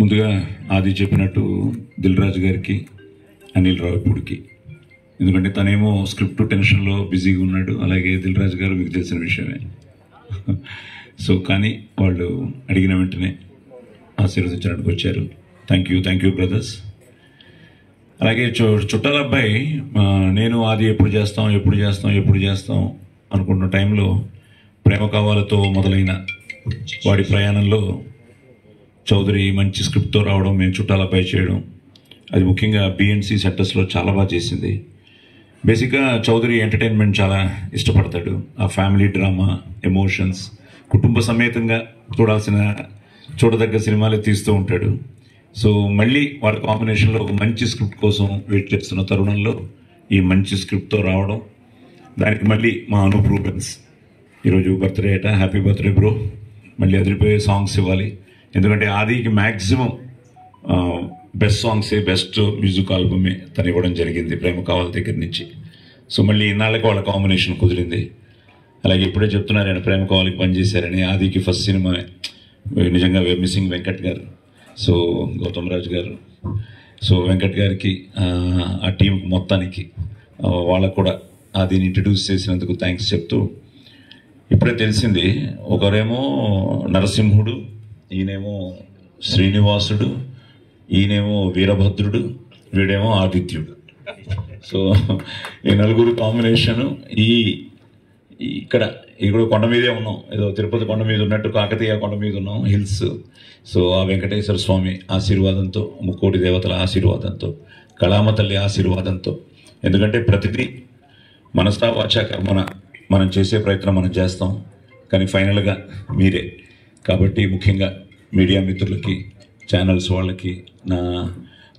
ముందుగా ఆది చెప్పినట్టు దిల్ రాజు గారికి, అనిల్ రావిపూడికి, ఎందుకంటే తనేమో స్క్రిప్ట్ టెన్షన్లో బిజీగా ఉన్నాడు. అలాగే దిల్ రాజు గారు మీకు తెలిసిన విషయమే. సో కానీ వాళ్ళు అడిగిన వెంటనే ఆశీర్వదించడానికి వచ్చారు. Thank you brothers. అలాగే చుట్టాల అబ్బాయి, నేను ఆది ఎప్పుడు చేస్తాం అనుకుంటున్న టైంలో ప్రేమ కావాలతో మొదలైన వాడి ప్రయాణంలో చౌదరి మంచి స్క్రిప్ట్తో రావడం, మేము చుట్టాల అబ్బాయి చేయడం, అది ముఖ్యంగా బిఎన్సి సెక్టర్స్లో చాలా బాగా చేసింది. బేసిక్గా చౌదరి ఎంటర్టైన్మెంట్ చాలా ఇష్టపడతాడు. ఆ ఫ్యామిలీ డ్రామా, ఎమోషన్స్, కుటుంబ సమేతంగా చూడదగ్గ సినిమాలే తీస్తూ ఉంటాడు. సో మళ్ళీ వారి కాంబినేషన్లో ఒక మంచి స్క్రిప్ట్ కోసం వెయిట్ చేస్తున్న తరుణంలో ఈ మంచి స్క్రిప్ట్తో రావడం, దానికి మళ్ళీ మా అనూప్ రూబెన్స్ ఈరోజు బర్త్డే అట. Happy birthday bro. మళ్ళీ అదిరిపోయే సాంగ్స్ ఇవ్వాలి, ఎందుకంటే ఆదికి మ్యాక్సిమం బెస్ట్ సాంగ్సే, బెస్ట్ మ్యూజిక్ ఆల్బమే తను ఇవ్వడం జరిగింది ప్రేమ కావాలి దగ్గర నుంచి. సో మళ్ళీ ఇన్నాళ్ళకి వాళ్ళ కాంబినేషన్ కుదిరింది. అలాగే ఇప్పుడే చెప్తున్నారు ఆయన ప్రేమ కావాలికి పనిచేశారని. ఆదికి ఫస్ట్ సినిమా నిజంగా మిస్సింగ్ వెంకట్ గారు, సో గౌతమ్ రాజు గారు, సో వెంకట్ గారికి, ఆ టీం మొత్తానికి, వాళ్ళకు కూడా ఆదిని ఇంట్రడ్యూస్ చేసినందుకు థ్యాంక్స్ చెప్తూ, ఇప్పుడే తెలిసింది ఒకరేమో నరసింహుడు, ఈయనేమో శ్రీనివాసుడు, ఈయనేమో వీరభద్రుడు, వీడేమో ఆదిత్యుడు. సో ఈ నలుగురు కాంబినేషను ఇక్కడ కొండ మీదే ఉన్నాం, ఏదో తిరుపతి కొండ మీద ఉన్నట్టు కాకతీయ కొండ మీద ఉన్నాం, హిల్స్. సో ఆ వెంకటేశ్వర స్వామి ఆశీర్వాదంతో, ముక్కోటి దేవతల ఆశీర్వాదంతో, కళామ తల్లి ఆశీర్వాదంతో, ఎందుకంటే ప్రతిదీ మనసా వాచా కర్మన మనం చేసే ప్రయత్నం మనం చేస్తాం, కానీ ఫైనల్గా మీరే. కాబట్టి ముఖ్యంగా మీడియా మిత్రులకి, ఛానల్స్ వాళ్ళకి, నా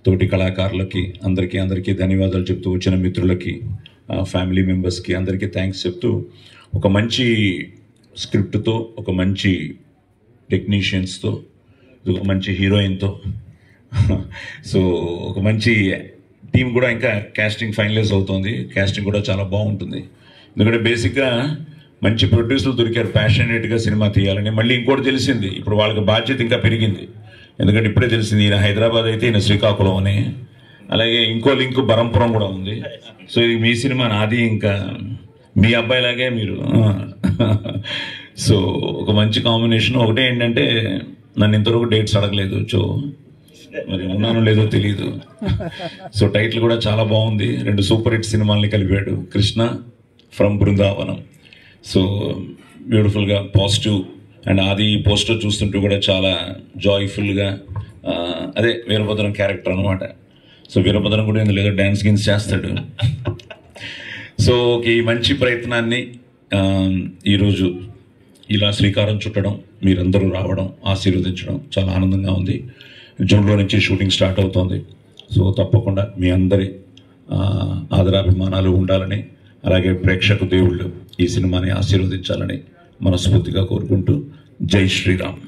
తోటి కళాకారులకి అందరికీ ధన్యవాదాలు చెప్తూ, వచ్చిన మిత్రులకి, ఫ్యామిలీ మెంబర్స్కి అందరికీ థ్యాంక్స్ చెప్తూ, ఒక మంచి స్క్రిప్ట్తో, ఒక మంచి టెక్నీషియన్స్తో, ఒక మంచి హీరోయిన్తో, సో ఒక మంచి టీం కూడా ఇంకా కాస్టింగ్ ఫైనలైజ్ అవుతుంది. కాస్టింగ్ కూడా చాలా బాగుంటుంది, ఎందుకంటే బేసిక్గా మంచి ప్రొడ్యూసర్లు దొరికారు ప్యాషనేట్గా సినిమా తీయాలని. మళ్ళీ ఇంకోటి తెలిసింది, ఇప్పుడు వాళ్ళకి బాధ్యత ఇంకా పెరిగింది, ఎందుకంటే ఇప్పుడే తెలిసింది ఈయన హైదరాబాద్ అయితే ఈయన శ్రీకాకుళం అని, అలాగే ఇంకో లింక్ బరంపురం కూడా ఉంది. సో ఇది మీ సినిమా, నాది ఇంకా మీ అబ్బాయిలాగే మీరు. సో ఒక మంచి కాంబినేషన్. ఒకటే ఏంటంటే నన్ను ఇంతవరకు డేట్స్ అడగలేదు, సో మరి ఉన్నానో లేదో తెలియదు. సో టైటిల్ కూడా చాలా బాగుంది, 2 సూపర్ హిట్ సినిమాల్ని కలిపాడు. కృష్ణ ఫ్రమ్ బృందావనం. సో బ్యూటిఫుల్గా పాజిటివ్. అండ్ ఆది పోస్టర్ చూస్తుంటూ కూడా చాలా జాయ్ఫుల్గా, అదే వీరభద్రం క్యారెక్టర్ అనమాట. సో వీరభద్రం కూడా ఇందులో డ్యాన్స్ గిన్స్ చేస్తాడు. సో ఈ మంచి ప్రయత్నాన్ని ఈరోజు ఇలా శ్రీకారం చుట్టడం, మీరందరూ రావడం, ఆశీర్వదించడం చాలా ఆనందంగా ఉంది. జూన్లో నుంచి షూటింగ్ స్టార్ట్ అవుతోంది. సో తప్పకుండా మీ అందరి ఆదరాభిమానాలు ఉండాలని, అలాగే ప్రేక్షక దేవుళ్ళు ఈ సినిమాని ఆశీర్వదించాలని మనస్ఫూర్తిగా కోరుకుంటూ, జై శ్రీరామ్.